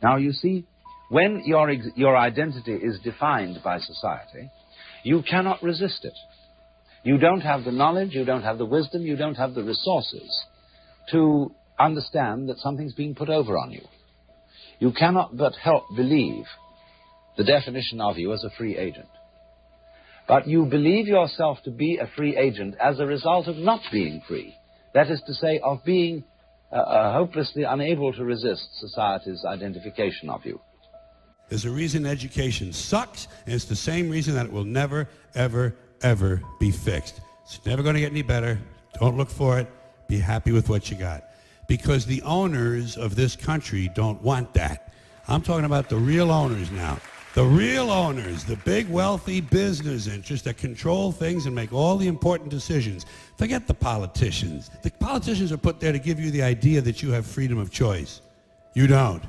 Now, you see, when your identity is defined by society, you cannot resist it. You don't have the knowledge, you don't have the wisdom, you don't have the resources to understand that something's being put over on you. You cannot but help believe the definition of you as a free agent. But you believe yourself to be a free agent as a result of not being free. That is to say, of being hopelessly unable to resist society's identification of you. There's a reason education sucks, and it's the same reason that it will never, ever, ever be fixed. It's never going to get any better. Don't look for it. Be happy with what you got. Because the owners of this country don't want that. I'm talking about the real owners now. The real owners, the big wealthy business interests that control things and make all the important decisions. Forget the politicians. The politicians are put there to give you the idea that you have freedom of choice. You don't.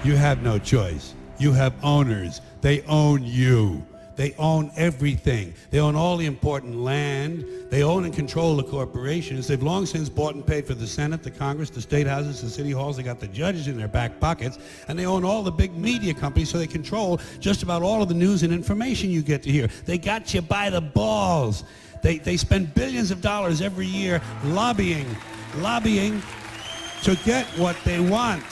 You have no choice. You have owners. They own you. They own everything. They own all the important land. They own and control the corporations. They've long since bought and paid for the Senate, the Congress, the state houses, the city halls. They got the judges in their back pockets. And they own all the big media companies, so they control just about all of the news and information you get to hear. They got you by the balls. They spend billions of dollars every year lobbying to get what they want.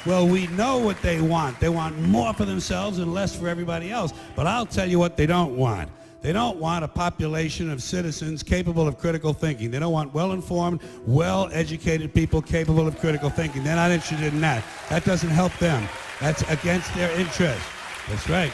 Well, we know what they want. They want more for themselves and less for everybody else. But I'll tell you what they don't want. They don't want a population of citizens capable of critical thinking. They don't want well-informed, well-educated people capable of critical thinking. They're not interested in that. That doesn't help them. That's against their interest. That's right.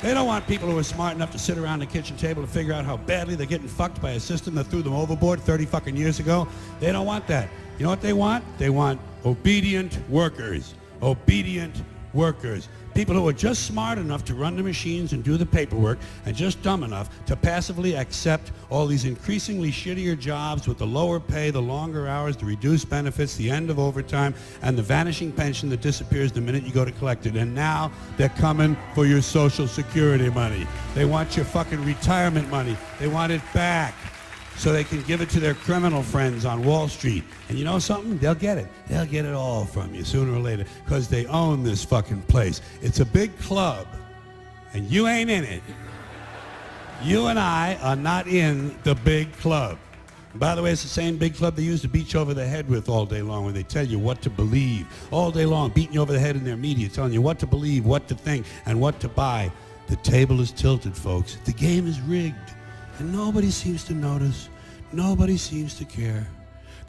They don't want people who are smart enough to sit around the kitchen table to figure out how badly they're getting fucked by a system that threw them overboard 30 fucking years ago. They don't want that. You know what they want? They want obedient workers. Obedient workers. People who are just smart enough to run the machines and do the paperwork and just dumb enough to passively accept all these increasingly shittier jobs with the lower pay, the longer hours, the reduced benefits, the end of overtime, and the vanishing pension that disappears the minute you go to collect it. And now they're coming for your Social Security money. They want your fucking retirement money. They want it back so they can give it to their criminal friends on Wall Street. And you know something? They'll get it. They'll get it all from you sooner or later because they own this fucking place. It's a big club, and you ain't in it. You and I are not in the big club. And by the way, it's the same big club they use to beat you over the head with all day long when they tell you what to believe. All day long, beating you over the head in their media, telling you what to believe, what to think, and what to buy. The table is tilted, folks. The game is rigged. And nobody seems to notice. Nobody seems to care.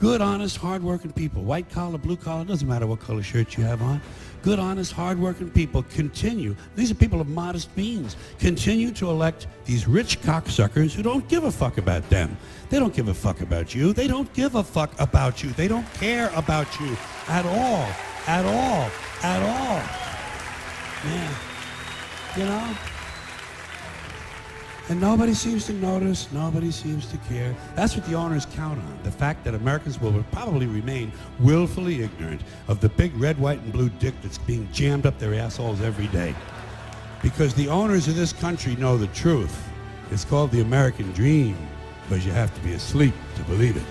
Good, honest, hard-working people, white collar, blue collar, doesn't matter what color shirt you have on. Good, honest, hard-working people continue. These are people of modest means. Continue to elect these rich cocksuckers who don't give a fuck about them. They don't give a fuck about you. They don't give a fuck about you. They don't care about you at all. At all. At all. Yeah. You know? And nobody seems to notice, nobody seems to care. That's what the owners count on, the fact that Americans will probably remain willfully ignorant of the big red, white, and blue dick that's being jammed up their assholes every day. Because the owners of this country know the truth. It's called the American dream, because you have to be asleep to believe it.